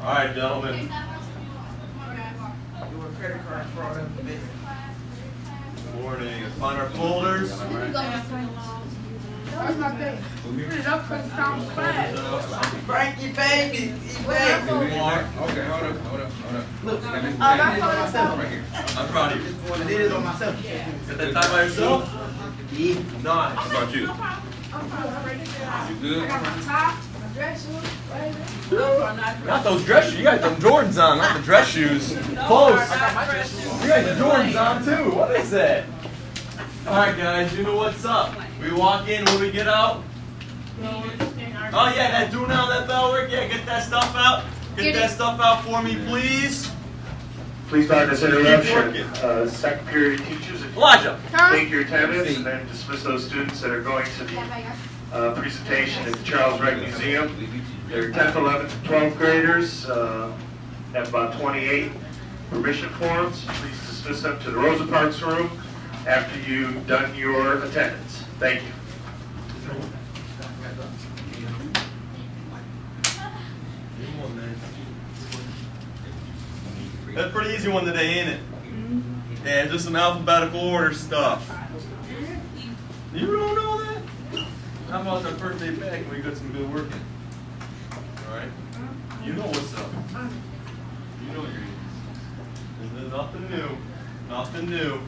All right, gentlemen. Do a credit card fraud up the business. Good morning. Let's find our folders. Where's my thing? Put it up because it's on fast. Frankie, baby. He baby. Okay, hold up. Look, my phone is myself. Right here. I'm proud of you. I did it on myself. Got that time by yourself? Yeah. Nice. How about you? You good? I got my top, my dress shoes, baby. Not those dress shoes. You got them Jordans on, not the dress shoes. Close. You got the Jordans on too. What is that? All right, guys. You know what's up. We walk in when we get out. Oh yeah, that do now, that bell work. Yeah, get that stuff out. Get that stuff out for me, please. Please start this interruption. working. Second period teachers, if you Elijah. take your attendance and then dismiss those students that are going to the presentation at the Charles Wright Museum. They're 10th, 11th, and 12th graders. Have about 28 permission forms. Please dismiss them to the Rosa Parks room after you've done your attendance. Thank you. That's a pretty easy one today, ain't it? Yeah, just some alphabetical order stuff. You don't know that? How about our first day back and we got some good work in? Alright? You know what's up. You know your There's nothing new. Nothing new.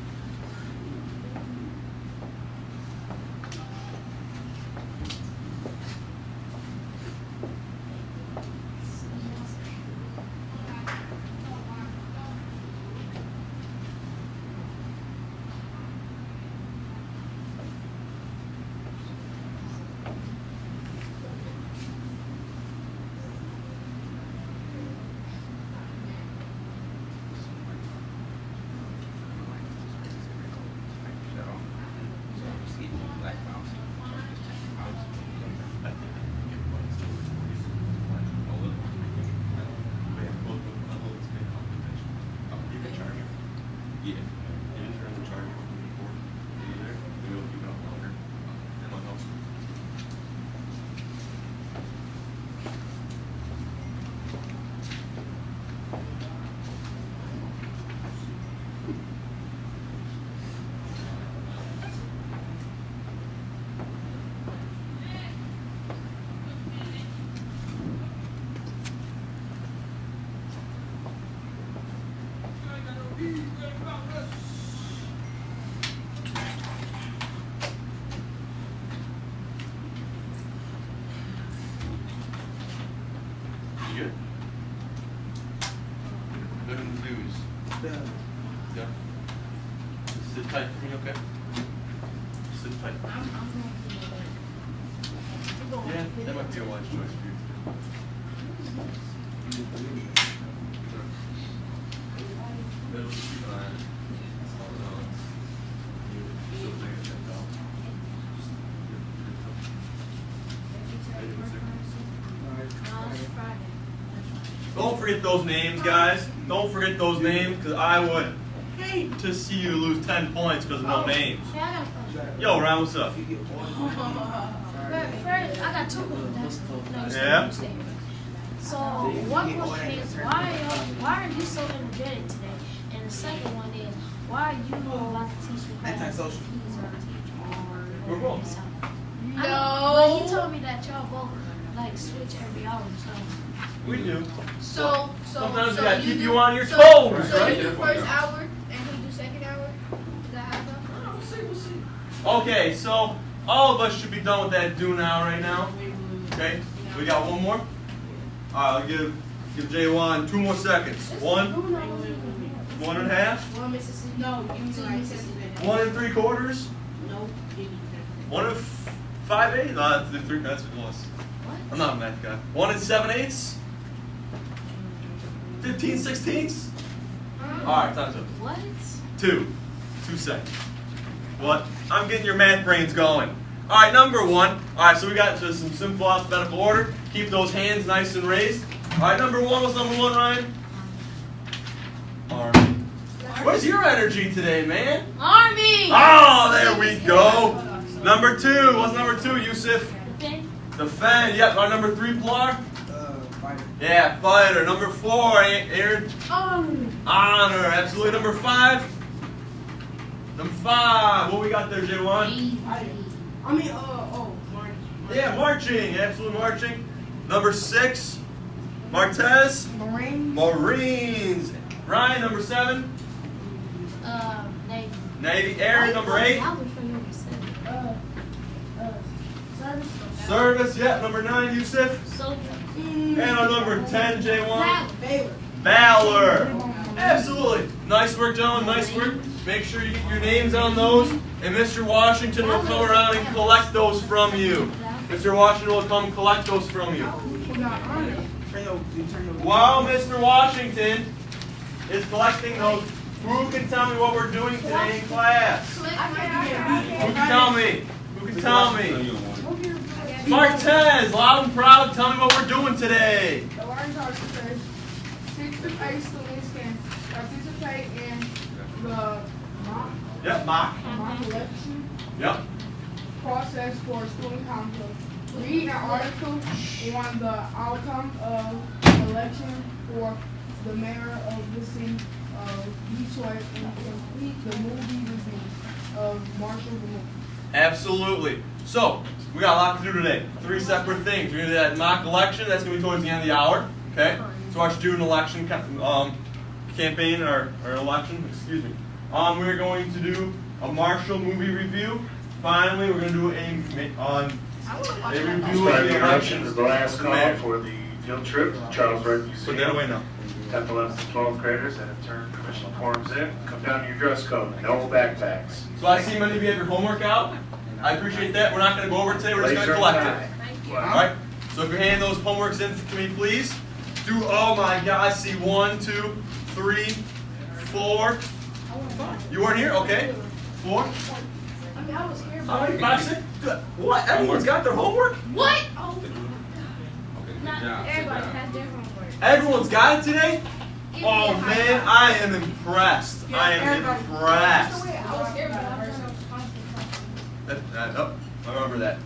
You good? Good news. Yeah. Sit tight for me, okay? Sit tight. Yeah, that might be a wise choice for you. Middle, keep an eye on it. Still take a check out. Don't forget those names, guys. Don't forget those names, because I would hate to see you lose 10 points because of no names. Yo, Ryan, what's up? First, I got two questions. Yeah? So, one question is, why are you so energetic today? And the second one is, why are you about to teach me Antisocial. We're both. But he told me that y'all both like switch every hour, so. We do. So Sometimes we gotta keep do- you on your so- toes, So right? you do first hour and he do second hour? Is that how it goes? We'll see. Okay, so all of us should be done with that do now right now. Okay? We got one more? Alright, I'll give J1 2 more seconds. 1, 1.5, One Mississippi. No, you do Mississippi. 1 3/4, No. 1 5/8. That's the 3. That's what it was. I'm not a math guy. 1 7/8. 15/16. Alright, time's up. What? 2 seconds. What? I'm getting your math brains going. Alright, number 1. Alright, so we got into some simple alphabetical order. Keep those hands nice and raised. Alright, number 1. What's number 1, Ryan? Army. Where's your energy today, man? Army! Oh, there we go. Number 2. What's number 2, Yusuf? Defend. Defend. Yep. Our number 3, Pilar? Fighter. Yeah, fighter. Number 4, Aaron. Honor. Absolutely. Number 5. Number 5. What we got there, J1? Marching. Yeah, marching. Absolutely marching. Number 6. Martez. Marines. Ryan, number 7. Navy. Navy. Aaron, number 8. That was for number 7. Service. Yeah. Number 9, Yusuf. Soldier. And our number 10, J1. Baylor. Valor. Absolutely. Nice work, gentlemen. Nice work. Make sure you get your names on those. And Mr. Washington will come around and collect those from you. Mr. Washington will come collect those from you. While Mr. Washington is collecting those, who can tell me what we're doing today in class? Who can tell me? Who can tell me? Martez, loud and proud, tell me what we're doing today. The Warren Charter says 6th to 8th students can participate in the Yep, mock. election Yep. process for student council. Read an article on the outcome of the election for the mayor of the city of Detroit and complete the movie review of Marshall the movie. Absolutely. So, we got a lot to do today. 3 separate things. We're going to do that mock election. That's going to be towards the end of the hour. Okay? So our student election campaign, our election, excuse me. We're going to do a Marshall movie review. Finally, we're going to do a review of Sorry, the the election elections. is the last call Mayor. for the field trip to Charles Wright Put that away Museum. now. 10th, 11th, and 12th graders that have turned provisional forms in. Come down to your dress code. No backpacks. So I see many of you have your homework out. I appreciate that. We're not going to go over it today. We're just going to collect it. All right? So if you're handing those homeworks in to me, please. Do, oh my God, I see 1, 2, 3, 4. You weren't here? Okay. 4. I mean, I was here. All right, 5, 6. Good. What? Everyone's got their homework? What? Oh. Okay, good Not job. Good everybody job. has their homework. Everyone's got it today? Give me Oh a high man, five. I am impressed. I am impressed. I was here, but I was I remember that.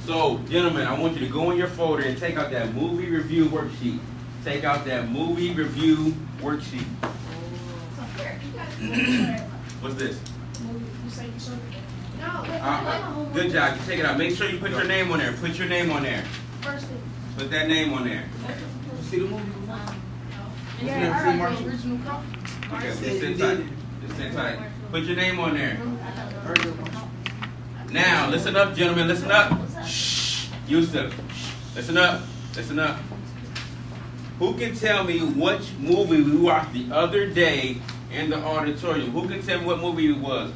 So, gentlemen, I want you to go in your folder and take out that movie review worksheet. Take out that movie review worksheet. What's this? Good job. You take it out. Make sure you put your name on there. Put your name on there. First thing. Put that name on there. See the movie? Yeah, I got the original copy. Okay, just sit tight. Just sit tight. Put your name on there. Now, listen up, gentlemen. Listen up. Shh. Yusuf. Listen up. Listen up. Who can tell me which movie we watched the other day in the auditorium? Who can tell me what movie it was?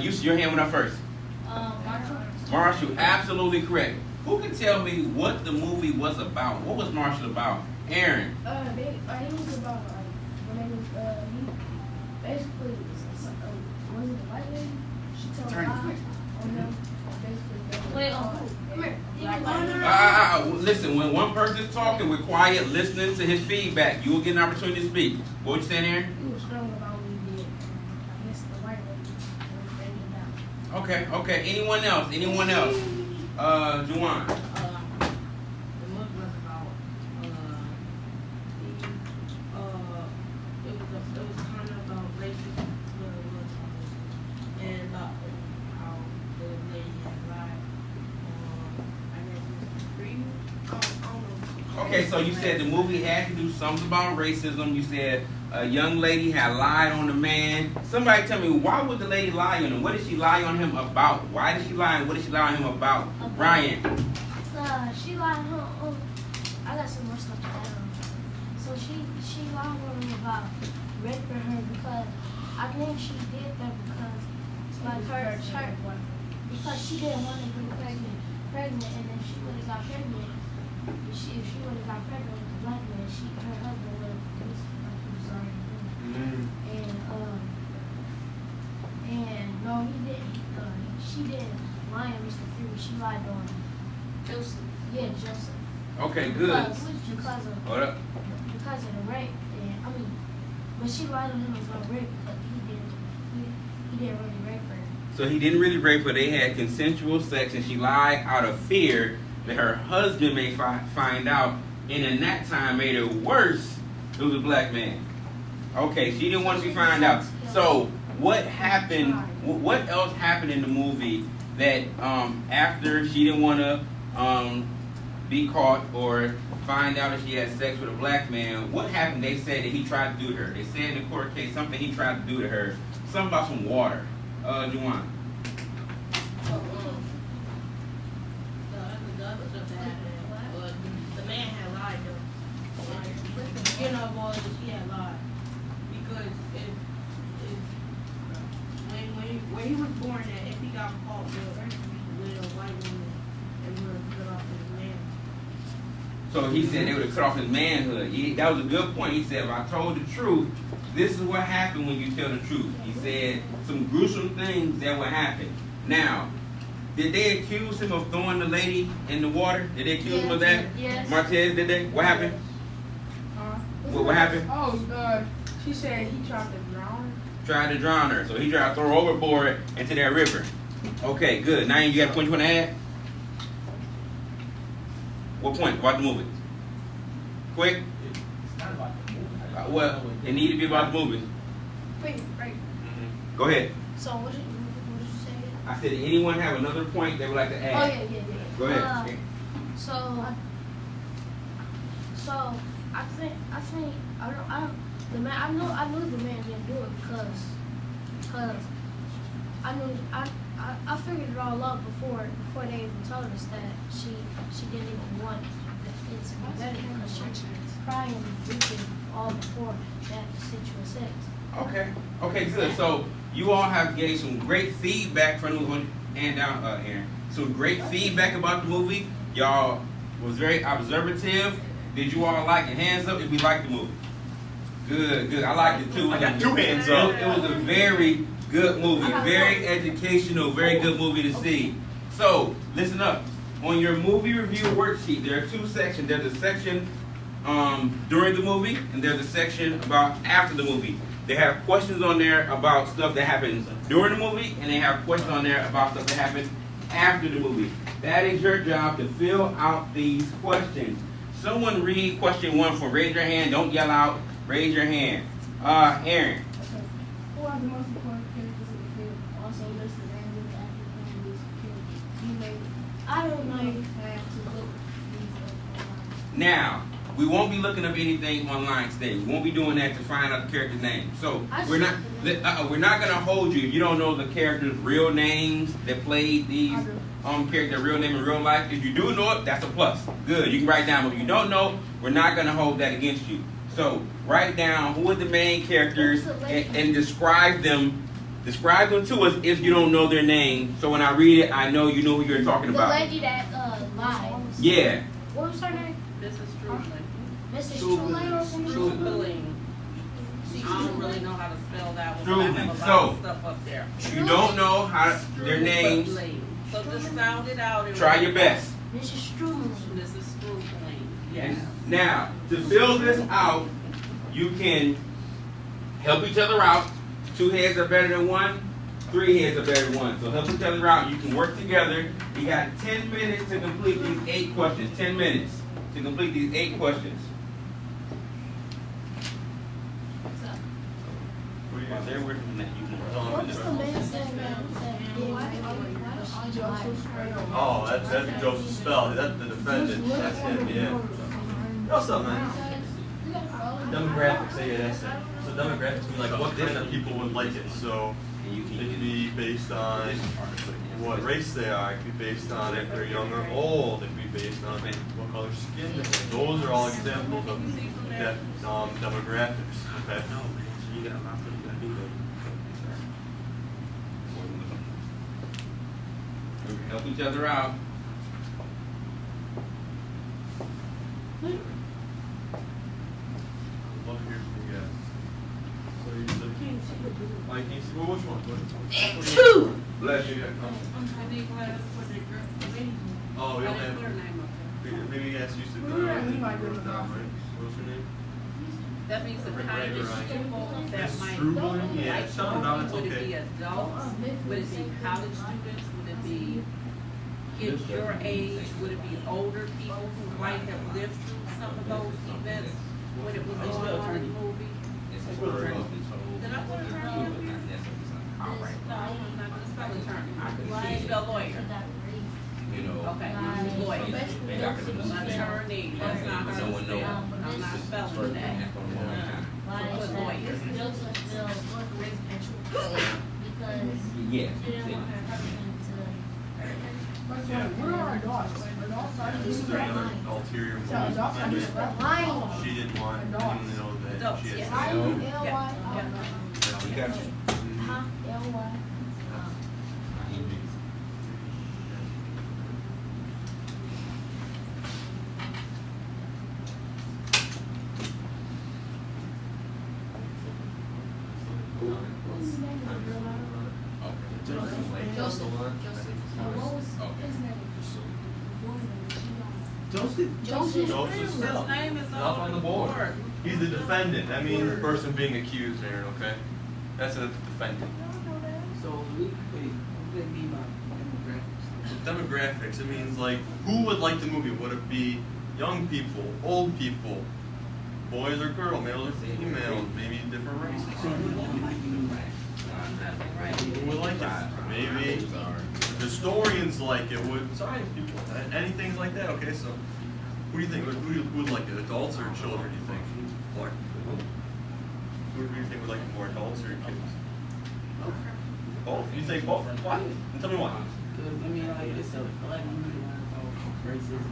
Yusuf, your hand went up first. Marshall. Marshall, absolutely correct. Who can tell me what the movie was about? What was Marshall about? Aaron. It was about when it was he basically was it the white lady? She told lies on them. Basically. Wait, come here. Listen, when one person's talking, we're quiet, listening to his feedback. You will get an opportunity to speak. What you saying, Aaron? He was strong about what he did. Against the white lady. Okay, okay. Anyone else? Anyone else? Juwan. The movie was about it was kind of about racism, what it was, and how the lady had lied. Okay, so you said the movie had to do something about racism. You said a young lady had lied on the man. Somebody tell me, why would the lady lie on him? What did she lie on him about? Why did she lie? What did she lie on him about? Ryan. She lied on I got some more stuff to add on. So she lied on him about raping her because I think she did that because because she didn't want to get pregnant, and if she would have got pregnant, if she would have got pregnant with a black man, her husband would have sorry. And no, he didn't. She didn't lie on Mr. Fury. She lied on Joseph. Yeah, Joseph. Okay, good. Because of Hold up. because of the rape. And but she lied on him about rape because he didn't really rape her. So he didn't really rape her. They had consensual sex, and she lied out of fear that her husband may find out and in that time made it worse, it was a black man. Okay, she didn't want to be found out. So what happened? What else happened in the movie that after she didn't want to be caught or find out that she had sex with a black man? What happened? They said that he tried to do to her. They said in the court case something he tried to do to her. Something about some water. Juwan. The man had lied though. You know, boys, he had lied. Because when he was born, that if he got caught with a white woman, they would have cut off his man. So he said they would have cut off his manhood. That was a good point. He said, if I told the truth, this is what happened when you tell the truth. He said some gruesome things that would happen. Now, did they accuse him of throwing the lady in the water? Did they accuse him of that? Yes. Martez, did they? What happened? What happened? Oh, she said he tried to drown her. Tried to drown her. So he tried to throw her overboard into that river. Okay, good. Now you got a point you want to add? What point about the movie? Quick. It's not about the movie. Well, it need to be about the movie. Wait, right. Go ahead. So what did you say? I said, did anyone have another point they would like to add? Oh yeah. Go ahead. So I think the man. I knew the man didn't do it because I figured it all out before they even told us that she didn't even want it to be better because she was crying and weeping all before that the stitch was fixed. Okay, good. So you all have gave some great feedback from the movie and down, Aaron. Some great feedback about the movie. Y'all was very observative. Did you all like it? Hands up if we liked the movie. Good. I liked it too. I got 2 hands up. It was a very good movie, very educational, very good movie to see. So listen up. On your movie review worksheet, there are 2 sections. There's a section during the movie, and there's a section about after the movie. They have questions on there about stuff that happens during the movie, and they have questions on there about stuff that happens after the movie. That is your job to fill out these questions. Someone read question 1 for raise your hand. Don't yell out. Raise your hand. Aaron. Who are the most important characters in the film? Also list the names of the actors playing these characters. You may I don't know. have to look these up online. Now, we won't be looking up anything online today. We won't be doing that to find out the character's name. So we're not going to hold you if you don't know the characters' real names that played these character real name in real life. If you do know it, that's a plus. Good, you can write down. But if you don't know, we're not going to hold that against you. So write down who are the main characters and describe them. Describe them to us if you don't know their name. So when I read it, I know you know who you're talking about. The lady that lied. Yeah. What was her name? Mrs. Strudling. Mrs. Strudling or something? Strudling. I don't really know how to spell that one. Strudling. I have a lot So, of stuff up there. You don't know how their names. So just sound it out. And Try your best. Mrs. Strudling. Mrs. Strudling. Yes. Now, to fill this out, you can help each other out. 2 heads are better than 1. 3 heads are better than 1. So help each other out. You can work together. You got 10 minutes to complete these 8 questions. 10 minutes to complete these 8 questions. They're working on that. What's the man's name that Oh, that's Joseph Spell. That's the defendant. That's him, yeah. What's up, man? Demographics, yeah, that's it. So demographics mean like what kind of people would like it. So it could be based on what race they are. It could be based on if they're young or old. It could be based on what color skin they have. Those are all examples of that demographics. Okay. Help each other out. Love to hear from you guys. So you said, Mike, can you see, well, which one? Bless you. Oh, we don't have. Maybe you guys used to put it down, right? What's her name? That means the kind of people that Miss might Strublin? Yeah, sound it out, it's would it be okay. adults? Would it be college students? Would it be kids your age? Would it be older people who might have lived through some of those events when it was on the movie? Did I put attorney up here? No, I'm not gonna spell attorney. Why is the lawyer? You know, Okay, lawyer. Attorney, that's not her no one knows. spell. I'm not spelling that. Why So is put that? lawyer. Josephville because yeah. she didn't want her husband to. Where are adults? Adults are This is another ulterior So adults are motive. just right. Lying. She didn't want anyone to know that Adults, she yes. had. We got you. Huh? L-Y. Joseph His Still. name is Up on the board. He's the defendant. That means the person being accused, Aaron, okay? That's a defendant. So what they mean by demographics? Demographics, it means like, who would like the movie? Would it be young people, old people, boys or girls, males or females, maybe different races? Who would like it? Maybe historians like it, would science people, anything like that, okay? So, who do you think, who would like it, adults or children, do you think? Clark? Who do you think would like it more, adults or kids? Both? You think both? Why? And tell me why. I mean, like, it's a black movie about racism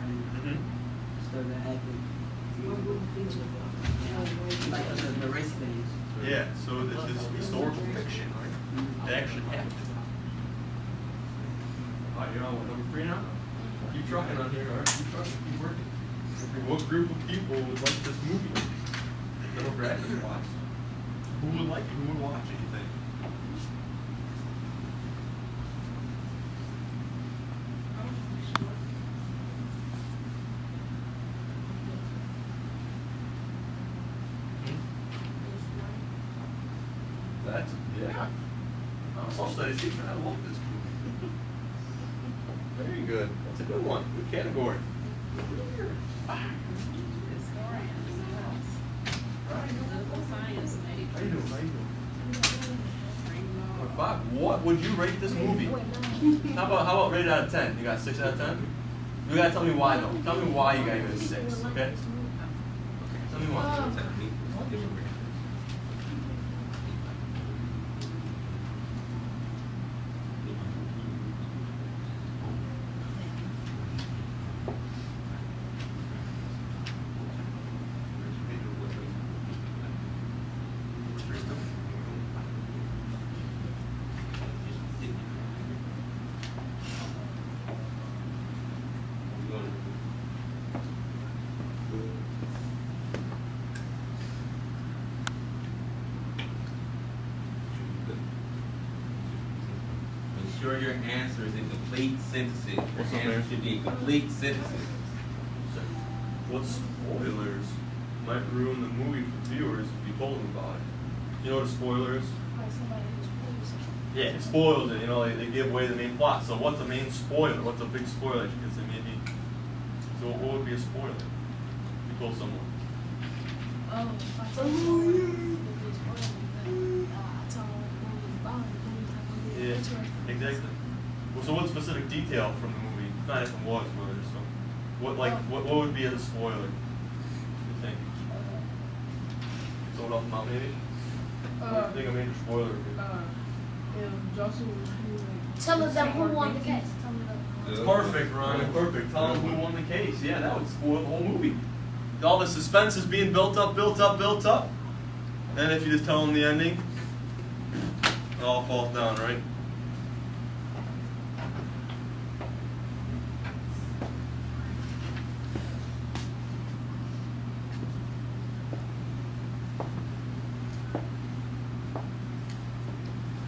and stuff that happened. Like the race things. Yeah, so this is historical fiction, right? It actually happened. All right, you're on what, number 3 now? Keep trucking on here, all right? Keep trucking, keep working. What group of people would like this movie? Demographics wise. Who would like it? Who would watch it, you think? That's, yeah. Social studies teacher, I love this movie. Very good. That's a good one. Good category. How you doing? How you doing? Bob, what would you rate this movie? How about rated out of 10? You got 6 out of 10? You gotta tell me why though. Tell me why you gotta give it a 6, okay? Tell me why. Ensure your answer is in complete sentences. Your What's up, answer man? should be in complete sentences. What spoilers might ruin the movie for viewers if you told them about it? You know what a spoiler is? Like somebody who's police. Yeah, it spoils it, you know, they give away the main plot. So what's the main spoiler? What's a big spoiler that you could say maybe? So what would be a spoiler? If you told someone. Oh, if I told someone it was spoiled, then I told them what the movie was about, the movie was like, Yeah, interesting. exactly. Well, so what specific detail from the movie? It's not even what spoiler, so what would be a spoiler? You think? Throw it off the mount maybe? What do you think a major spoiler would be? If Joseph was like, Tell them who won the case. Tell them the Perfect, Ryan. Perfect. Tell them who won the case. Yeah, that would spoil the whole movie. All the suspense is being built up. Then if you just tell them the ending, it all falls down, right?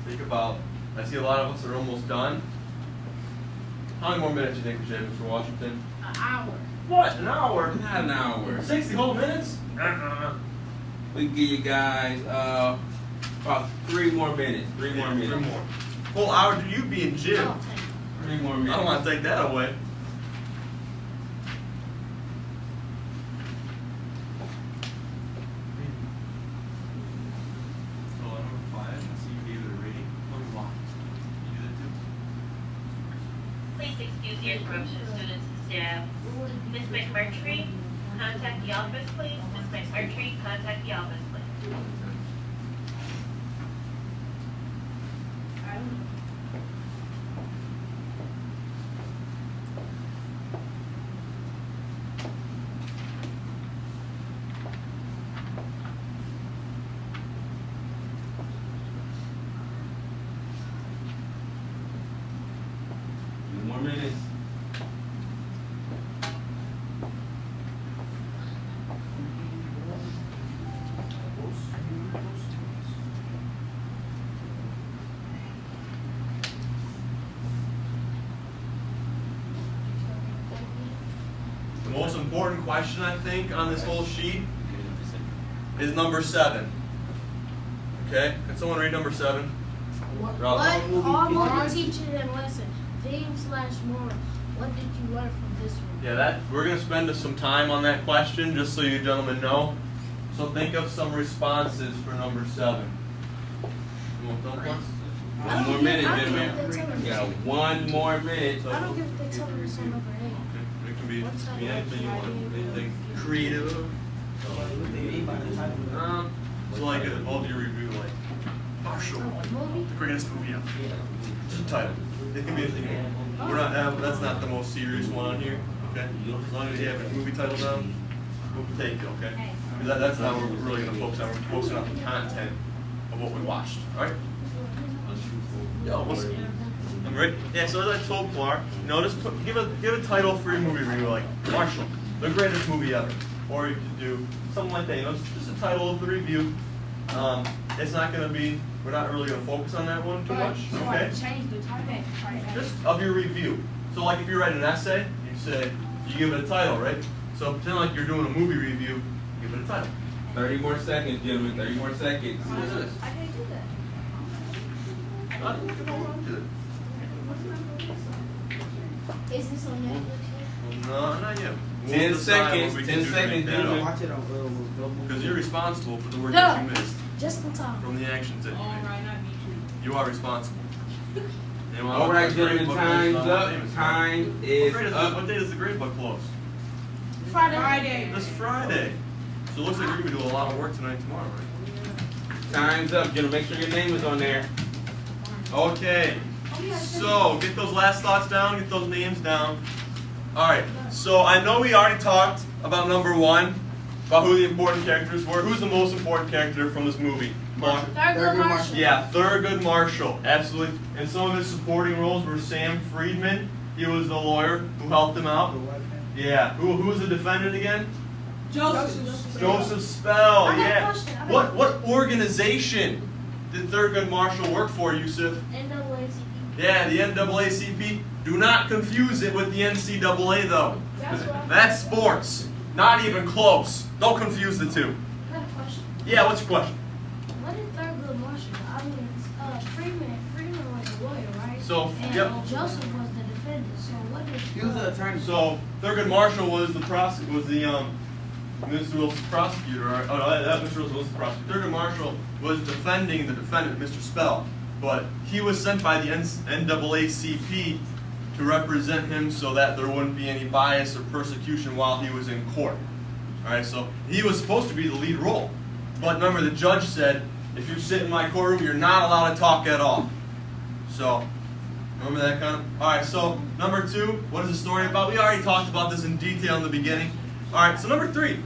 Think about, I see a lot of us are almost done. How many more minutes do you think we should have, Mr. Washington? An hour. What, an hour? Not an hour. 60 whole minutes? We can give you guys about 3 more minutes. 3 more minutes. 3 more. Full hour do you be in gym? 3 more I minutes. don't want to take that away. excuse the interruption of students and staff. Ms. McMurtry, contact the office, please. Ms. McMurtry, contact the office, please. More minutes. The most important question, I think, on this whole sheet is number 7. Okay? Can someone read number 7? What Ralph? all movie teachers and lesson theme/moral. What did you learn from this one? Yeah, that we're going to spend some time on that question, just so you gentlemen know. So think of some responses for number 7. You want those ones? One more minute, gentlemen. You got 1 more minute. I don't give a they tell me it's on number 8. Okay. It can be anything you want. Anything creative. So like all of your review, like Marshall, Movie? the greatest movie ever. Just a title. It can be anything you want. We're not. That's not the most serious one on here. Okay. As long as you have a movie title down, we'll take it. Okay. Because that's not what we're really going to focus on. We're focusing on the content of what we watched. All right. Yo, what's I'm ready. Yeah. So as I told Clark, just give a title for your movie review, like Marshall, the greatest movie ever, or you could do something like that. It's just a title of the review. It's not going to be. We're not really going to focus on that one too much. Okay. Change the title. Just of your review. So like if you write an essay, you give it a title, right? So pretend like you're doing a movie review, give it a title. 30 more seconds, gentlemen. 30 more seconds. What is this? I can't do that. Is this on Netflix? No, not yet. 10 seconds. 10 seconds, gentlemen. Watch it on Because you're responsible for the work that you missed Just in time. from the actions that you All made. right, not me. You are responsible. All right, gentlemen. Time's up. Time is up. What day does the grade book close? Friday. This Friday. So it looks like you're going to do a lot of work tonight and tomorrow, right? Time's up, gentlemen. Make sure your name is on there. Okay. So get those last thoughts down. Get those names down. All right. So I know we already talked about number 1, about who the important characters were. Who's the most important character from this movie? Mark? Thurgood Marshall. Yeah, Thurgood Marshall, absolutely. And some of his supporting roles were Sam Friedman. He was the lawyer who helped him out. Yeah. Who was the defendant again? Joseph Spell. I got a Yeah. question. What organization did Thurgood Marshall work for, Yusuf? NAACP. Yeah, the NAACP. Do not confuse it with the NCAA though. That's what That's sports. Not even close. Don't confuse the two. I got a question. Yeah, what's your question? What did Thurgood Marshall? I mean, Freeman was a lawyer, right? So, and yep. Joseph was the defendant. So what did He was an attorney. So Thurgood Marshall was the Mr. Wilson's prosecutor. Right? Oh no, that Mr. Wilson was the prosecutor. Thurgood Marshall was defending the defendant, Mr. Spell, but he was sent by the NAACP to represent him so that there wouldn't be any bias or persecution while he was in court. All right, so he was supposed to be the lead role, but remember the judge said, if you sit in my courtroom, you're not allowed to talk at all. So. Remember that kind of? All right, so number 2, what is the story about? We already talked about this in detail in the beginning. All right, so number 3,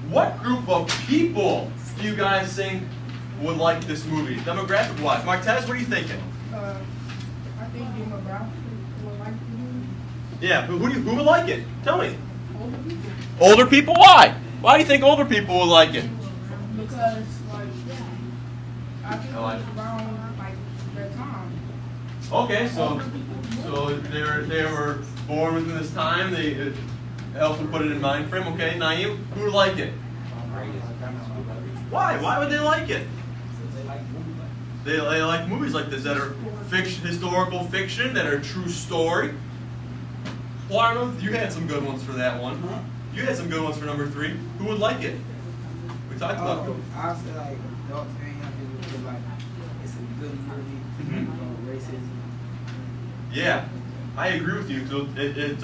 what group of people do you guys think would like this movie, demographic-wise? Martez, what are you thinking? I think demographic would like the movie. Yeah, who would like it? Tell me. Older people. Older people? Why? Why do you think older people would like it? Because, like, I think it I like was around, like, their time. Okay, so they were born within this time. They helped them put it in mind frame. Okay, Naeem, who would like it? Why? Why would they like it? They like movies like this that are historical fiction, that are true story. Warren, you had some good ones for that one. You had some good ones for number 3. Who would like it? We talked about. I say like adults and young people feel like it's a good movie. Racism. Yeah. I agree with you. So it's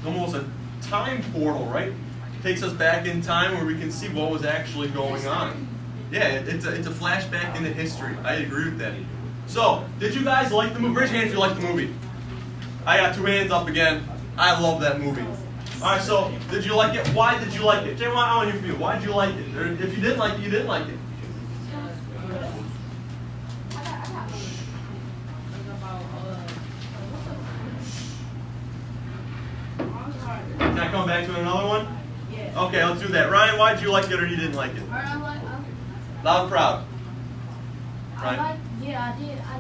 almost a time portal, right? It takes us back in time where we can see what was actually going on. Yeah, it's a flashback into history. I agree with that. So, did you guys like the movie? Raise your hand if you liked the movie. I got 2 hands up again. I love that movie. All right, so did you like it? Why did you like it? Jay, I want to hear from you. Why did you like it? Or if you didn't like it, you didn't like it. Can I come back to another one? Yes. Okay, let's do that. Ryan, why did you like it or you didn't like it? Loud and proud. Ryan? I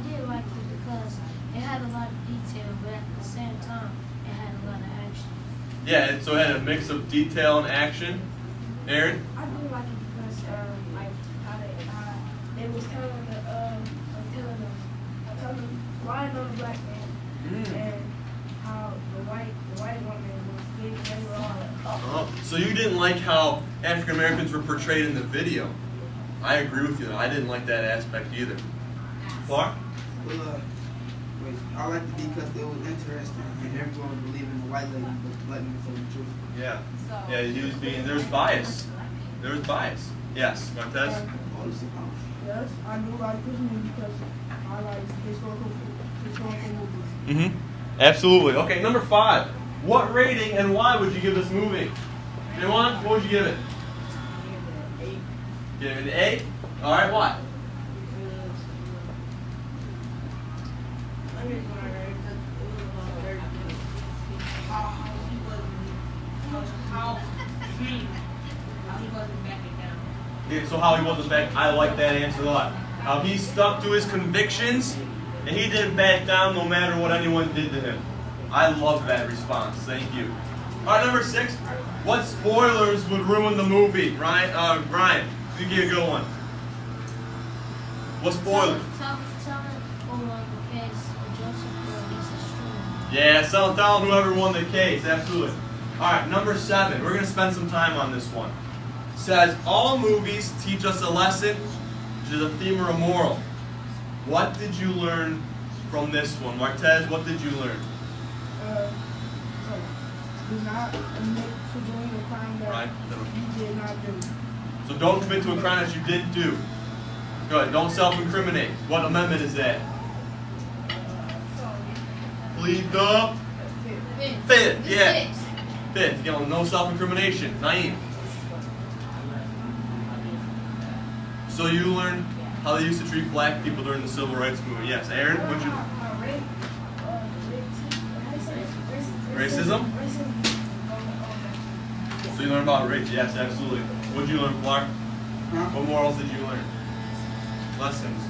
did like it because it had a lot of detail, but at the same time, it had a lot of action. Yeah, and so it had a mix of detail and action. Aaron? I do like it because, like, it was kind of lying on the black man, and how the white woman was big, they were all So you didn't like how African Americans were portrayed in the video. I agree with you. I didn't like that aspect either. Clark? Well, I liked it because it was interesting, and everyone was believing the white lady, but the black man told the truth. Yeah. Yeah, he was being, there's bias. There was bias. Yes, Montez? Yes, I do like this movie because I like historical movies. Mm-hmm. Absolutely. Okay, number 5. What rating and why would you give this movie? Anyone? What would you give it? Give it an 8? All right, why? Yeah, so how he wasn't back, I like that answer a lot. How he stuck to his convictions and he didn't back down no matter what anyone did to him. I love that response. Thank you. All right, number 6. What spoilers would ruin the movie? Brian, you give a good one. What spoilers? Yeah, tell whoever won the case. Absolutely. All right, number 7. We're going to spend some time on this one. It says, all movies teach us a lesson, which is a theme or a moral. What did you learn from this one? Martez, what did you learn? Do not admit to doing a crime that you did not do. So don't commit to a crime that you didn't do. Good. Don't self-incriminate. What amendment is that? Plead the 5th. Yeah. 5th. You know, no self-incrimination. Naeem. So you learned how they used to treat black people during the Civil Rights Movement. Yes. Aaron, what'd you learn? Racism? So you learned about race. Yes, absolutely. What'd you learn, Clark? What morals did you learn? Lessons.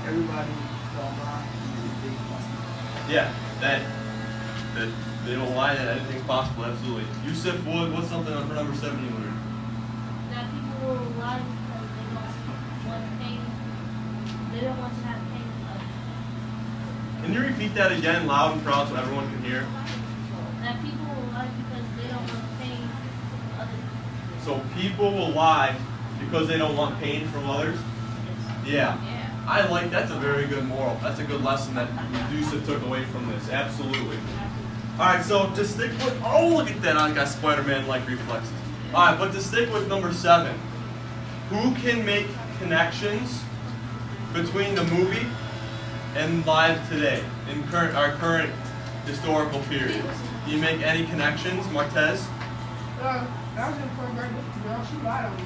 Everybody yeah, that they don't lie that anything's possible, absolutely. Yusuf, what's something for number 7 you learned? That people will lie because they don't want pain. They don't want to have pain in life. Can you repeat that again, loud and proud, so everyone can hear? That people will lie because they don't want pain from others. So people will lie because they don't want pain from others? Yeah. I like, that's a very good moral. That's a good lesson that Yusuf took away from this. Absolutely. Alright, so to stick with, oh look at that, I got Spider-Man-like reflexes. Alright, but to stick with number 7, who can make connections between the movie and life today, in our current historical period? Do you make any connections, Martez? That was in first grade. Girl, she lied on me.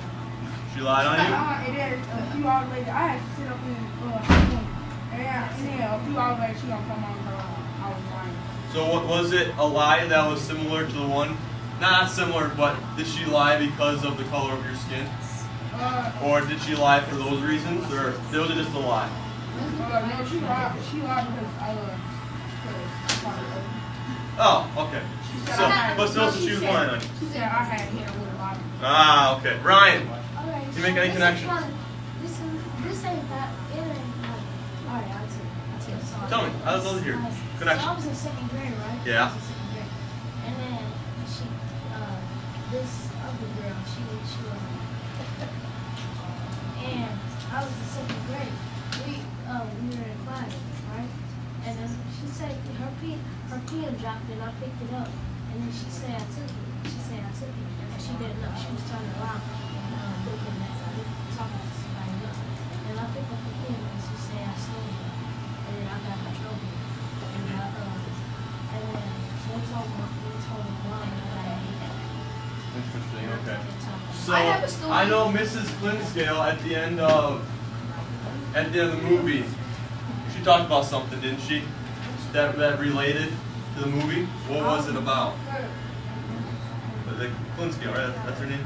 She lied on you? And then a few hours later, I had to sit up in home. And then a few hours later, she gonna come on her own. I was lying. So what was it, a lie that was similar to the one? Not similar, but did she lie because of the color of your skin? Or did she lie for those reasons? Or was it just a lie? No, she lied because I Oh, okay. But still, she was lying on you. She said I had hit her with a bottle. Ah, okay. Ryan, Okay, do you make any connections? This ain't that. It ain't like. Alright, I'll tell you. Tell me. I was over here. So Connection. I was in second grade, right? Yeah. I was in second grade. And then this other girl, she was and I was in second grade. We were in class, right? And then she said her pen dropped and I picked it up. And then she said I took it. And she didn't know. She was turning around and looking at me, talking to somebody else. And I picked up the pen and she said I stole it. And then I got in trouble. And then they told mom that I ate it. Interesting, okay. So, I have a story. I know Mrs. Clinkscale at the end of the movie, she talked about something, didn't she? That related to the movie? What was it about? The Clinkscale, right? That's her name?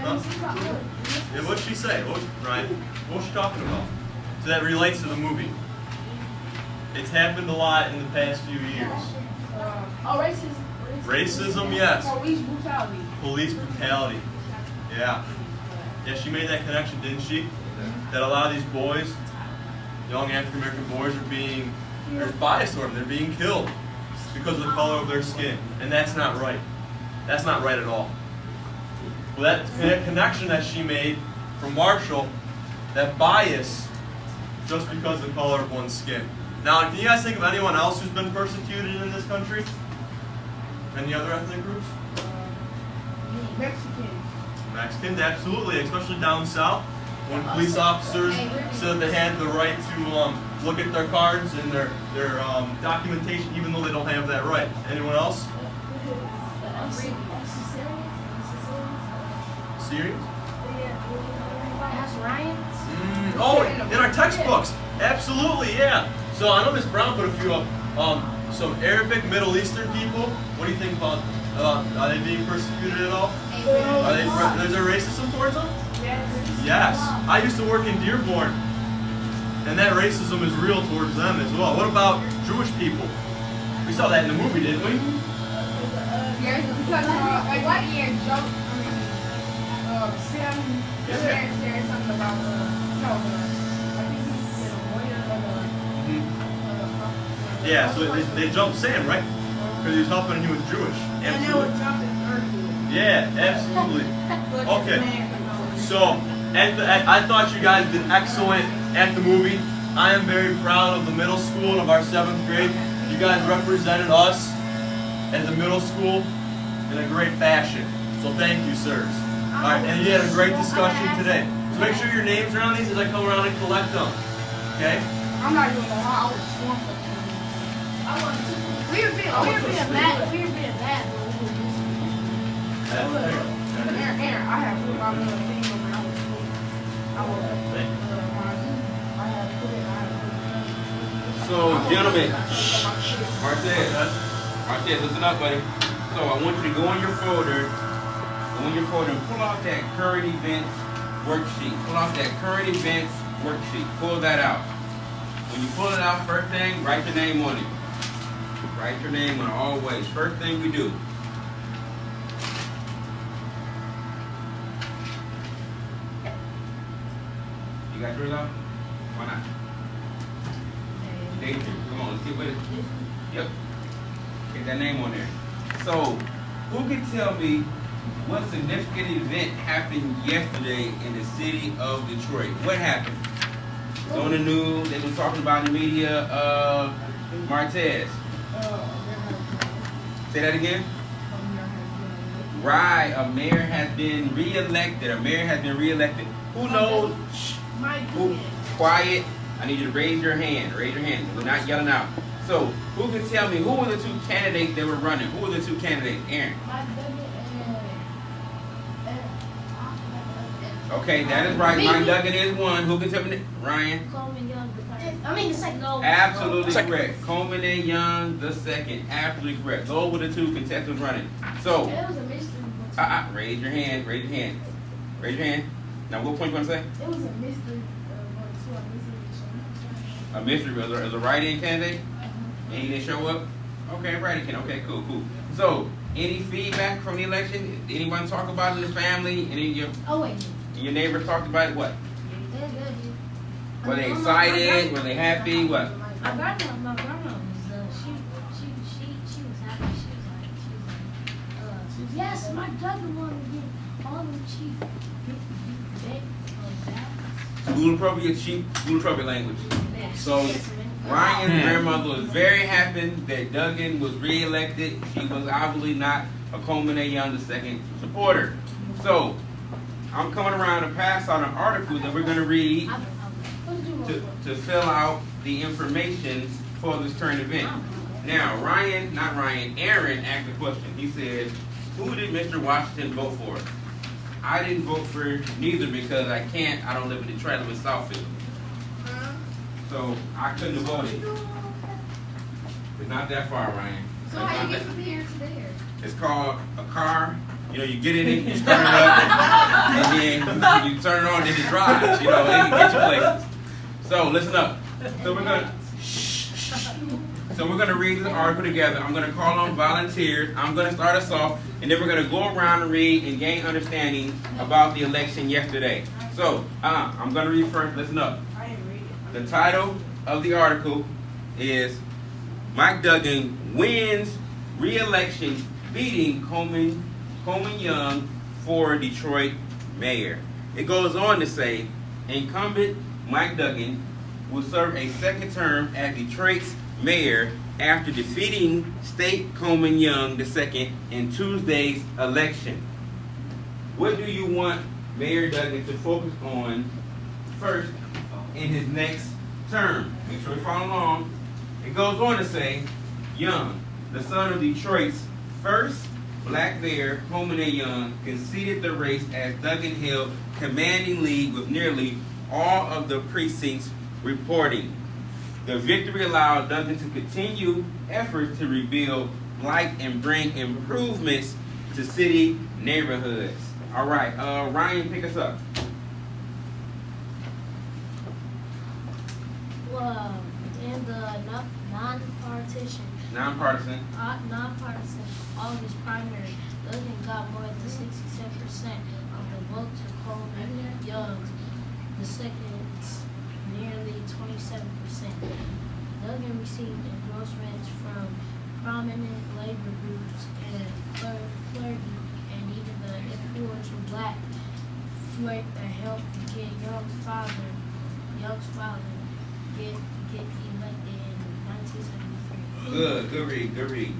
Huh? Yeah, what'd she say? Ryan, what was she talking about? So that relates to the movie. It's happened a lot in the past few years. Racism. Racism, yes. Police brutality. Police brutality. Yeah. Yeah, she made that connection, didn't she? That a lot of these boys, young African American boys, there's bias toward them. They're being killed because of the color of their skin. And that's not right. That's not right at all. Well, that connection that she made from Marshall, that bias, just because of the color of one's skin. Now, can you guys think of anyone else who's been persecuted in this country? Any other ethnic groups? Mexicans, absolutely, especially down south, when police officers said they had the right to look at their cards and their documentation, even though they don't have that right. Anyone else? Syrians? That's Ryans? Oh, in our textbooks, absolutely, yeah. So I know Ms. Brown put a few up. Some Arabic, Middle Eastern people. What do you think about? Are they being persecuted at all? Is there racism towards them? Yes. I used to work in Dearborn, and that racism is real towards them as well. What about Jewish people? We saw that in the movie, didn't we? Yeah, because at the end, Sam said something about I think he said a lawyer or Yeah, so they jumped Sam, right? Because he was helping and he was Jewish. And they were jumping early. Yeah, absolutely. Okay. So, I thought you guys did excellent at the movie. I am very proud of the middle school and of our 7th grade. You guys represented us at the middle school in a great fashion. So thank you, sirs. Alright, and you had a great discussion today. So make sure your names are on these as I come around and collect them. Okay? I'm not even gonna lie, I was swamped. We were being bad. Aaron, I have put my little thing on when I was So, gentlemen, Martez, listen up, buddy. So I want you to go on your folder, and pull out that current events worksheet. Pull that out. When you pull it out, first thing, write your name on it. Write your name on it always. First thing we do. You got yours out? Why not? Danger. Come on, let's get with it. Yep. Get that name on there. So, who can tell me what significant event happened yesterday in the city of Detroit? What happened? It's on the news. They've been talking about in the media. Martez. Say that again. Right. A mayor has been reelected. Who knows? Who? Quiet. I need you to raise your hand. We're not yelling out. So, who can tell me who were the 2 candidates that were running? Who were the 2 candidates? Aaron. Okay, that is right. Mike Duggan is one. Who can tell me? Ryan. Coleman Young. I mean the second. Absolutely correct. Coleman and Young, the second. Absolutely correct. Those were the 2 contestants running. So, It was a mystery. raise your hand. Now, what point you want to say? It was a mystery. A mystery. Was a write-in candidate? And he didn't show up? Okay, write-in candidate. Okay, cool. So, any feedback from the election? Anyone talk about it in the family? Any of your neighbors talked about it? What? Were they excited? Were they happy? What? My grandma was she was happy. She was like, yes, my Duggan wanted to get all the chief. School appropriate language. So Ryan's grandmother was very happy that Duggan was re-elected. She was obviously not a Coleman A. Young II supporter. So I'm coming around to pass out an article that we're going to read to fill out the information for this current event. Now, Aaron asked a question. He said, who did Mr. Washington vote for? I didn't vote for neither because I don't live in Detroit, I live in Southfield. So I couldn't have voted. It's not that far, Ryan. So how you get from here to there? It's called a car. You know, you get in it, you start it up, and then you turn it on, and it drives. You know, it can get you places. So listen up. So we're gonna read this article together. I'm gonna call on volunteers. I'm gonna start us off, and then we're gonna go around and read and gain understanding about the election yesterday. So I'm gonna read first. Listen up. The title of the article is Mike Duggan wins re-election, beating Coleman Young for Detroit mayor. It goes on to say, incumbent Mike Duggan will serve a second term as Detroit's mayor after defeating State Coleman Young II in Tuesday's election. What do you want Mayor Duggan to focus on first in his next term? Make sure you follow along. It goes on to say, Young, the son of Detroit's first black mayor, Coleman A. Young, conceded the race as Duggan held commanding lead with nearly all of the precincts reporting. The victory allowed Duggan to continue efforts to rebuild blight and bring improvements to city neighborhoods. All right, Ryan, pick us up. Well, in the nonpartisan August primary, Duggan got more than 67% of the vote to Coleman Young II, nearly 27%. Duggan received endorsements from prominent labor groups and clergy, and even the influential black flirt that helped get Young's father get elected in 1973. Good read.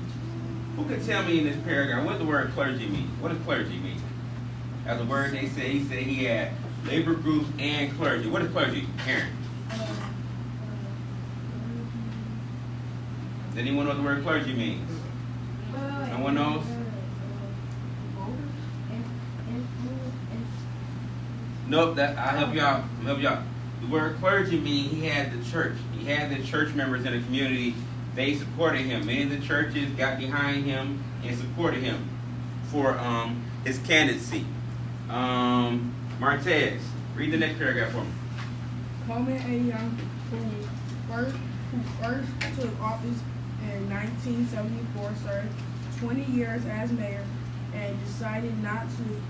Who can tell me in this paragraph what the word clergy means? What does clergy mean? As a word he said he had labor groups and clergy. What is clergy, Aaron? Does anyone know what the word clergy means? No one knows? Nope, I'll help you out. The word clergy means he had the church. He had the church members in the community. They supported him. Many of the churches got behind him and supported him for his candidacy. Martez, read the next paragraph for me. Coleman A. Young, who first took office in 1974, served 20 years as mayor and decided not to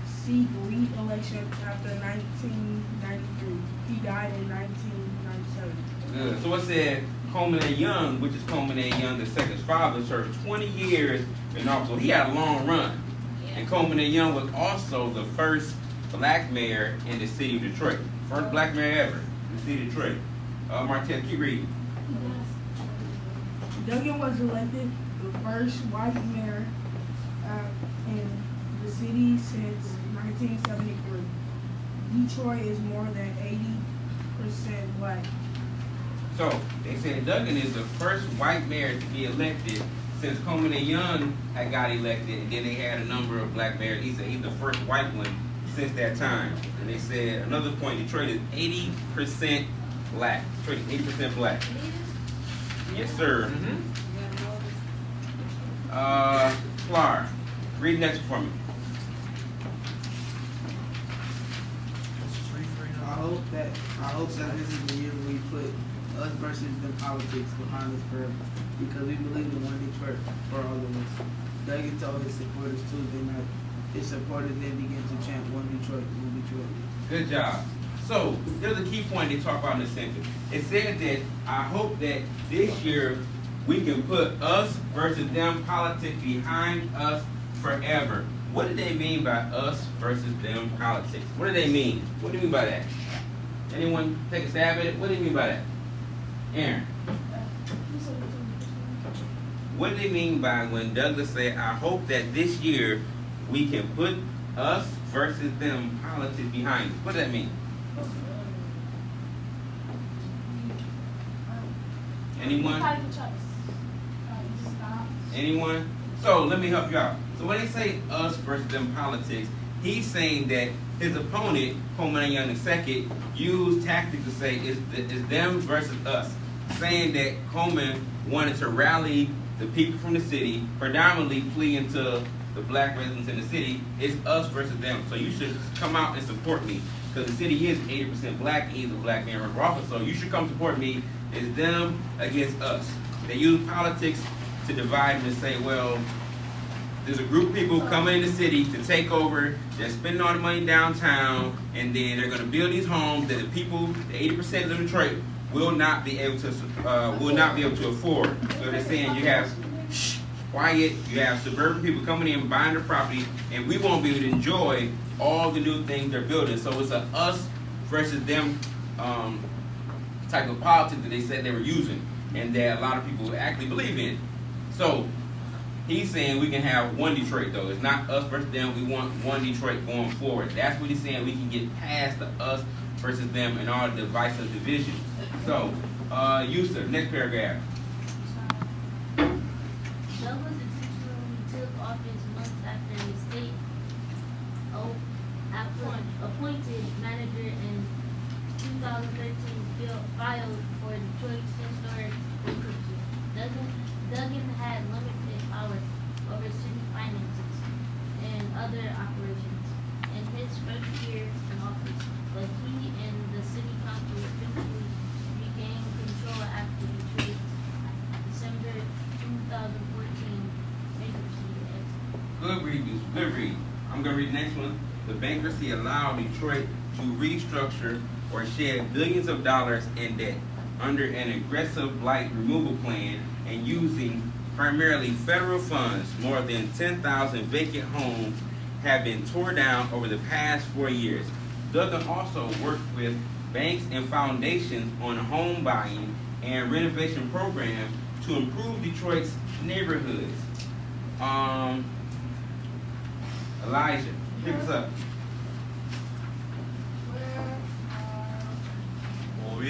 seek re-election after 1993. He died in 1997. Good. So it said Coleman A. Young, which is Coleman A. Young II's father, served 20 years in office. So he had a long run. And Coleman A. Young was also the first black mayor in the city of Detroit. First black mayor ever in the city of Detroit. Martez, keep reading. Duggan was elected the first white mayor in the city since 1973. Detroit is more than 80% black. So they said Duggan is the first white mayor to be elected since Coleman A. Young had got elected, and then they had a number of black mayors. He said he's the first white one since that time. And they said another point, Detroit is 80% black. Detroit is 80% black. Yes, sir. Clark, read next for me. I hope that this is the year we put us versus the politics behind us forever, because we believe in one Detroit for all of us. Duggan told his supporters Tuesday night. His supporters then began to chant one Detroit, one Detroit. Good job. So there's a key point they talk about in this sentence. It said that I hope that this year we can put us versus them politics behind us forever. What do they mean by us versus them politics? What do they mean? What do you mean by that? Anyone take a stab at it? What do you mean by that? Aaron. What do they mean by when Douglas said, I hope that this year we can put us versus them politics behind us? What does that mean? Anyone? Anyone? So let me help you out. So when they say us versus them politics, he's saying that his opponent, Coleman Young II, used tactics to say it's them versus us, saying that Coleman wanted to rally the people from the city, predominantly fleeing to the black residents in the city. It's us versus them. So you should come out and support me, because the city is 80% black, and he's a black man running for office. So you should come support me. It's them against us. They use politics to divide them and say, well, there's a group of people coming in the city to take over. They're spending all the money downtown, and then they're going to build these homes that the people, the 80% of Detroit, will not be able to afford. So they're saying you have quiet, you have suburban people coming in buying the property, and we won't be able to enjoy all the new things they're building. So it's a us versus them type of politics that they said they were using, and that a lot of people actually believe in. So he's saying we can have one Detroit, though. It's not us versus them. We want one Detroit going forward. That's what he's saying. We can get past the us versus them and all the divisive division. So, Yusuf, next paragraph. Douglas intentionally took office months after his state appointed manager in 2013 filed for Detroit's historic bankruptcy. Duggan had limited power over city finances and other operations in his first year in office, but he and the city council eventually regained control after Detroit's December 2014 bankruptcy exit. Good read, Yusuf. Good read. I'm going to read the next one. The bankruptcy allowed Detroit to restructure or shed billions of dollars in debt under an aggressive blight removal plan and using primarily federal funds. More than 10,000 vacant homes have been torn down over the past 4 years. Duggan also worked with banks and foundations on home buying and renovation programs to improve Detroit's neighborhoods. Elijah, pick us up. Well, I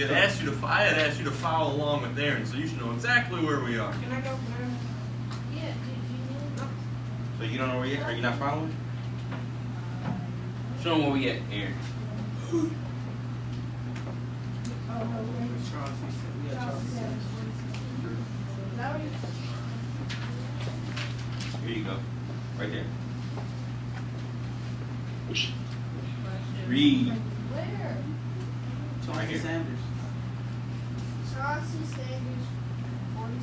had asked you to follow along with Aaron, so you should know exactly where we are. Can I go? Yeah, did you know? So you don't know where we at? Are you not following? Show them where we at, Aaron. Here you go. Right there. Read. Where? Right here. Sanders. Chauncey Sanders, 47,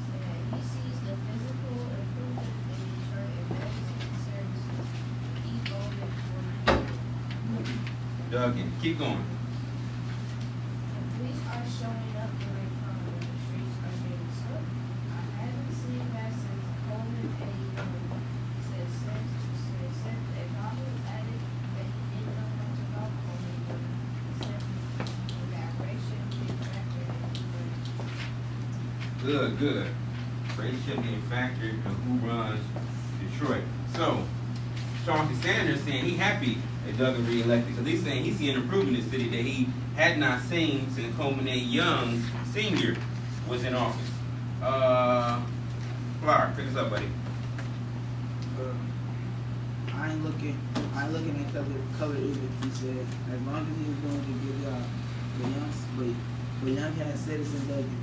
said he sees the physical improvement in Detroit and medicine services evolving for Duggan, keep going. police are showing up when they come when the streets are getting swept. I haven't seen that since Coleman A. Young said a problem added that he didn't know much about Coleman Young. Good, good. Race should be a factor in who runs Detroit. So, Chauncey Sanders saying he happy that Duggan re-elected because he's saying he's seeing improvement in the city that he had not seen since Coleman A. Young Sr. was in office. Flower, pick us up, buddy. I ain't looking at color either. He said as long as he was doing a good job, but Young had citizen Duggan.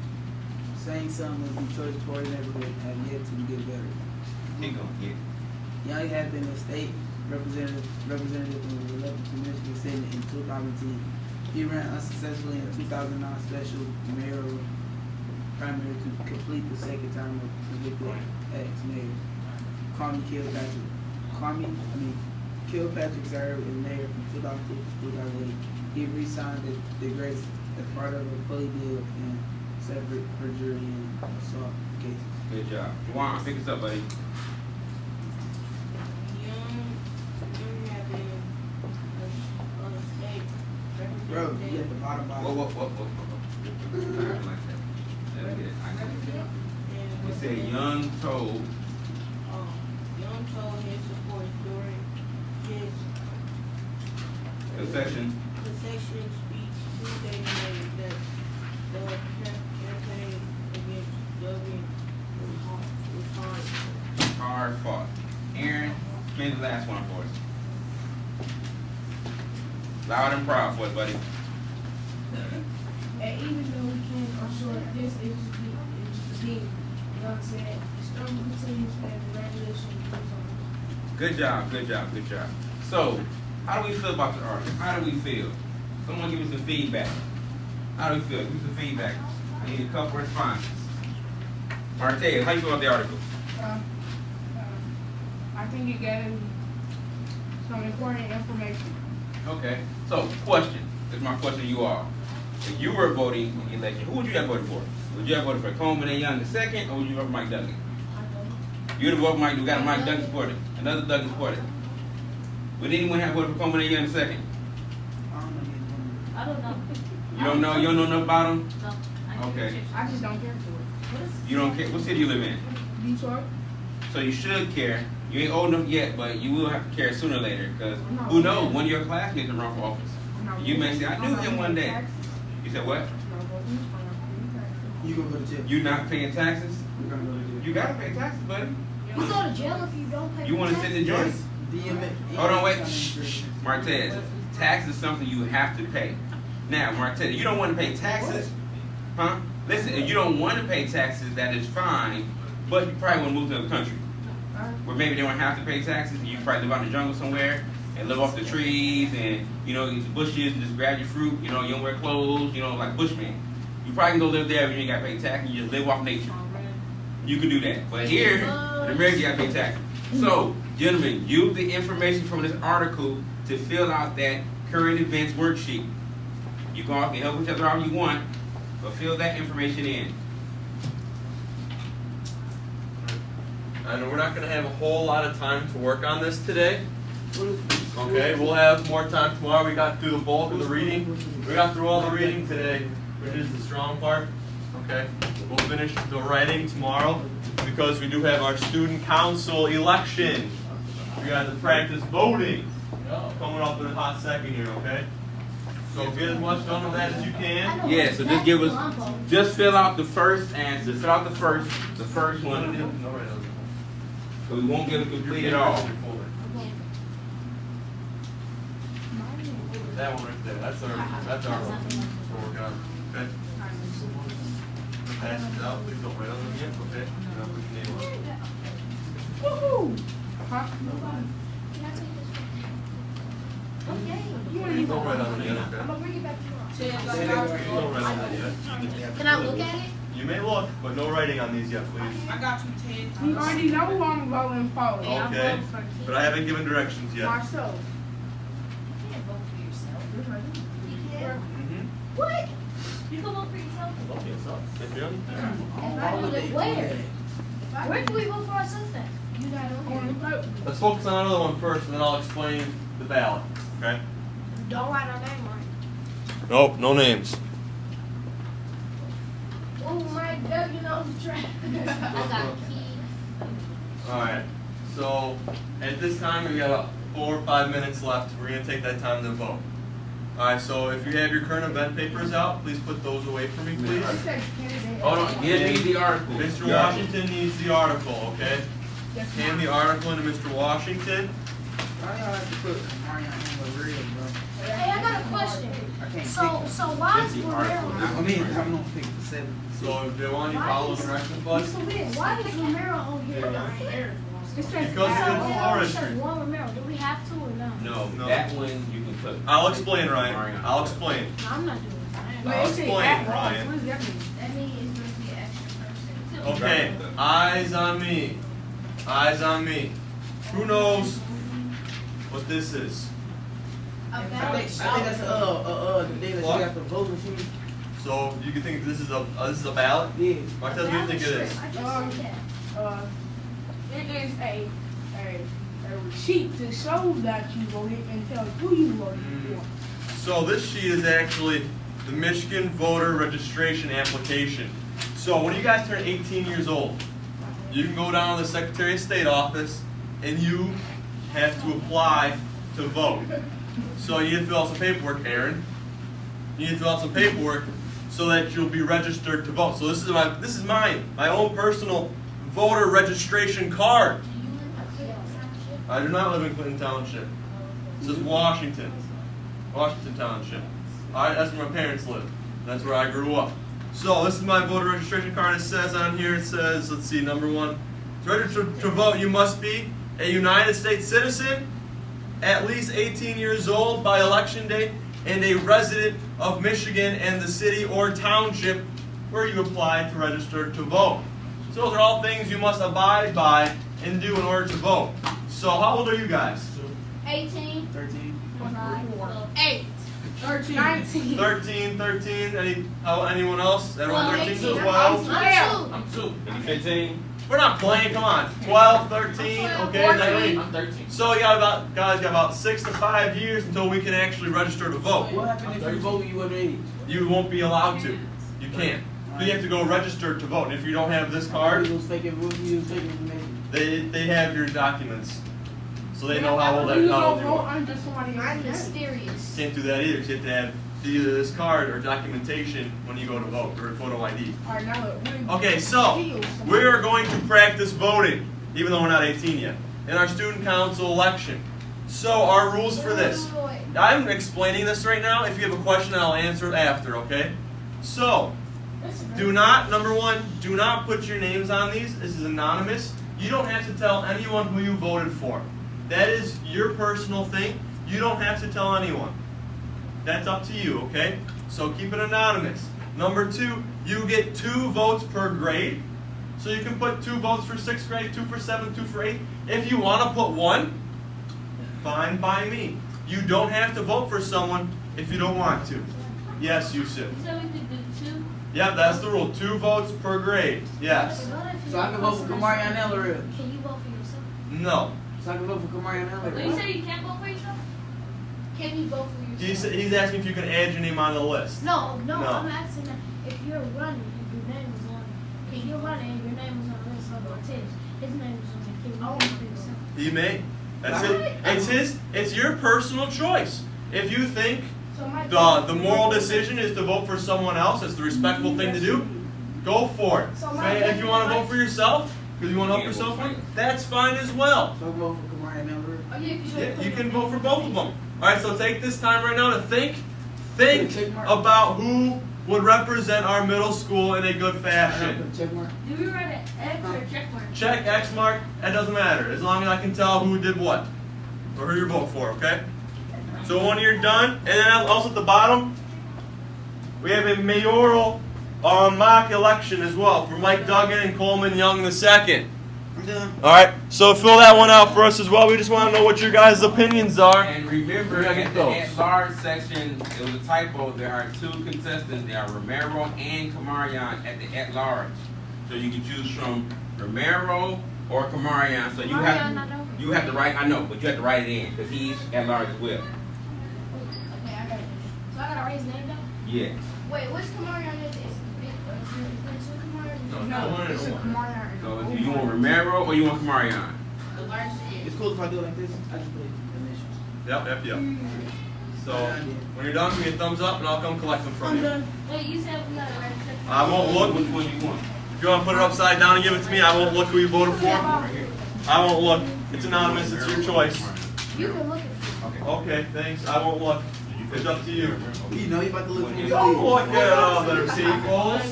Saying something with Detroit's poor neighborhood have yet to get better. Keep going, kid. Young had been a state representative and was elected to Michigan Senate in 2010. He ran unsuccessfully in 2009 special mayoral primary to complete the second term of convicted ex-mayor Kwame Kilpatrick. Kilpatrick served as mayor from 2002 to 2008. He re-signed the Grace as part of a plea deal and separate perjury and assault cases. Good job. Juwan, pick us up, buddy. Young had been a state Bro, You say Young told. Young told his supporters during his Concession. speech Tuesday night that the campaign against Duggan was Hard fought. Aaron, finish the last one for us. Loud and proud for it, buddy. And even though we can, I'm sure this is just the beginning. You know what I'm saying? The struggle continues and the regulation goes on. Good job, good job, good job. So, how do we feel about the article? How do we feel? Someone give me some feedback. How do we feel? Give me some feedback. I need a couple responses. Martez, how you feel about the article? I think it gave some important information. Okay. So, question. This is my question to you all. If you were voting in the election, who would you have voted for? Would you have voted for Coleman A. Young II, or would you vote for Mike Duggan? You would have voted for Mike. We got a Mike Duggan supporter. Another Duggan supporter. Would anyone have voted for Coleman A. Young II? I don't know. You don't know? You don't know nothing about him? No. Okay. I just don't care for it. You don't care? What city you live in? Detroit? So you should care. You ain't old enough yet, but you will have to care sooner or later, because who knows? One of your classmates can run for office. You may say, I knew him one day. You said what? You gonna go to jail. You not paying taxes? You're gonna go to jail. You gotta pay taxes, buddy. You go to jail if you don't pay. You want to sit in the joint? Hold on, wait. Shh. Martez, tax is something you have to pay. Now, Martez, you don't want to pay taxes, huh? Listen, if you don't want to pay taxes, that is fine, but you probably want to move to another country where maybe they don't have to pay taxes, and you probably live out in the jungle somewhere and live off the trees and, you know, eat the bushes and just grab your fruit, you know, you don't wear clothes, you know, like bushman. You probably can go live there if you ain't got to pay taxes, you just live off nature. You can do that. But here, in America, you got to pay taxes. So, gentlemen, use the information from this article to fill out that current events worksheet. You can help each other out if you want, but fill that information in. I know we're not going to have a whole lot of time to work on this today. Okay, we'll have more time tomorrow. We got through the bulk of the reading. We got through all the reading today, which is the strong part. Okay, we'll finish the writing tomorrow because we do have our student council election. We got to practice voting coming up in a hot second here, okay? So get as much done of that as you can. Yeah, so just give us, just fill out the first answer. Fill out the first one. So we won't get it completed all. That one right there. That's our one. So we're gonna, okay? Pass it out. Please don't write on them yet, okay? Now put your name on it. Woohoo! Huh? Please don't write on them yet, okay? I'm gonna bring it back tomorrow. Don't write on that yet. Can I look at it? You may look, but no writing on these yet, please. I got you, Ted. You already know who I'm voting for. Okay, but I haven't given directions yet. Myself. You can't vote for yourself. You can. Mm-hmm. What? You can vote for yourself. Okay, so, if you're Where? Where do we vote for ourselves then? You got it. Let's focus on another one first, and then I'll explain the ballot, okay? Don't write our name on it. Nope, no names. Oh my God, you know the track. I got a key. Alright, so at this time we got 4 or 5 minutes left. We're going to take that time to vote. Alright, so if you have your current event papers out, please put those away for me, please. Hold on, give me the article. Mr. Washington needs the article, okay? Hand the article into Mr. Washington. Why y'all have to put Mario in the real, bro? Hey, I got a question. I can't So why is Romero? I mean, I'm gonna pick the 7. So if they want you to follow directions, bud. Why is Romero on here? Because it's It forestry. says Juan Romero. Do we have to or no? No, No. that one you can put. I'll explain, Ryan. I'll explain. No, I'm not doing that. I'll explain, Ryan. What does that mean? That means it's going to be an extra person. Okay, eyes on me. Eyes on me. Who knows what this is? I think that's the day that you What? got the vote machine. So you can think this is a ballot? Yeah. Martez, what do you think it is? I just said that. It is a sheet to show that you voted and tell who you voted for. So this sheet is actually the Michigan voter registration application. So when you guys turn 18 years old, you can go down to the Secretary of State office and you have to apply to vote. So you need to fill out some paperwork, Aaron. You need to fill out some paperwork so that you'll be registered to vote. So this is mine, my own personal voter registration card. I do not live in Clinton Township. This is Washington Township. Alright, that's where my parents live. That's where I grew up. So this is my voter registration card. It says on here, it says, let's see, number 1. To register to vote, you must be a United States citizen, at least 18 years old by election date, and a resident of Michigan and the city or township where you applied to register to vote. So those are all things you must abide by and do in order to vote. So how old are you guys? 18. 13. 8. 13. 19. 13. Anyone else? Everyone 13 to 12? I'm 2. 15. We're not playing, come on. 12, 13, okay? I'm 13. So you guys got about 6 to 5 years until we can actually register to vote. What happened if you vote when you were 8? You won't be allowed to. You can't. You have to go register to vote. And if you don't have this card, they have your documents. So they know how old you are. I'm mysterious. Can't do that either. You have to have either this card or documentation when you go to vote, or a photo ID. Okay, so we are going to practice voting, even though we're not 18 yet, in our student council election. So our rules for this. I'm explaining this right now. If you have a question, I'll answer it after, okay? So, number 1, do not put your names on these. This is anonymous. You don't have to tell anyone who you voted for. That is your personal thing. You don't have to tell anyone. That's up to you, okay? So keep it anonymous. Number 2, you get 2 votes per grade. So you can put 2 votes for 6th grade, 2 for 7th, 2 for 8th. If you want to put 1, fine by me. You don't have to vote for someone if you don't want to. Yes, Yusuf. So we could do 2? Yep, that's the rule. 2 votes per grade. Yes. So I can vote for Kamarion Ellery. Can you vote for yourself? No. So I can vote for Kamarion Ellery. You said you can't vote for yourself? Can you vote for yourself? He's asking if you can add your name on the list. No, I'm asking that if you're running, if your name is on, if you're running and your name is on the list of Ortiz, his name is on the Can you vote for yourself? He may. That's it. It's your personal choice. If you think the moral decision is to vote for someone else, it's the respectful thing to do, go for it. If you want to vote for yourself, because you want to help yourself win, that's fine as well. So vote for Kamarion Ellery. Yeah, you can vote for both of them. Alright, so take this time right now to think about who would represent our middle school in a good fashion. Do we write an X or a check mark? Check, X mark, that doesn't matter, as long as I can tell who did what, or who you vote for, okay? So when you're done, and then also at the bottom, we have a mayoral mock election as well for Mike Duggan and Coleman Young II. I'm done. Alright, so fill that one out for us as well. We just want to know what your guys' opinions are. And remember, in the at-large section, it was a typo. There are 2 contestants. There are Romero and Kamarion at the at-large. So you can choose from Romero or Kamarion. So you have to write, I know, but you have to write it in because he's at-large as well. Okay, I got it. So I gotta write his name down? Yeah. Wait, which Kamarion is it? No, it's a Kamarion. So do you want Romero or you want Kamarion? The largest It's cool if I do it like this. I just put initials. Yep. So when you're done, give me a thumbs up and I'll come collect them from you. Wait, you said we gotta write a check mark. I won't look. Which one do you want? If you want to put it upside down and give it to me, I won't look who you voted for. I won't look. It's anonymous. It's your choice. You can look at it. Okay, thanks. I won't look. It's up to you. You know you about to look for me. Don't look at other people's.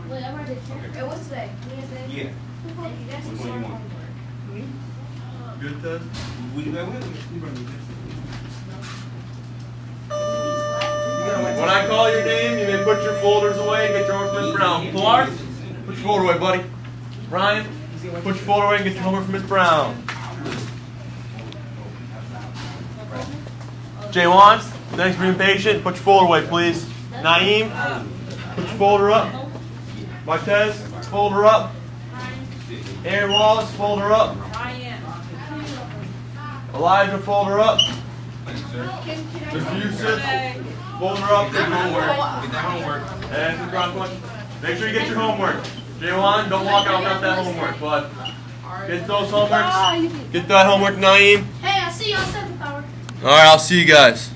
Wait, I wrote it. Hey, what's today? Wednesday? Yeah. That's Which one you want? Good, Ted? Will you go with him? When I call your name, you may put your folders away and get your homework from Ms. Brown. Clark, put your folder away, buddy. Ryan, put your folder away and get your homework from Ms. Brown. Jaywan, thanks for being patient. Put your folder away, please. Naeem, put your folder up. Martez, folder up. Aaron Wallace, folder up. Elijah, folder up. Mr. Yusuf, folder up. Get that homework. Get that homework. And Mr. Bronco, make sure you get your homework. J1, don't walk out without that homework, but get those homeworks. Get that homework, Naeem. Hey, I'll see you on 7th hour. Alright, I'll see you guys.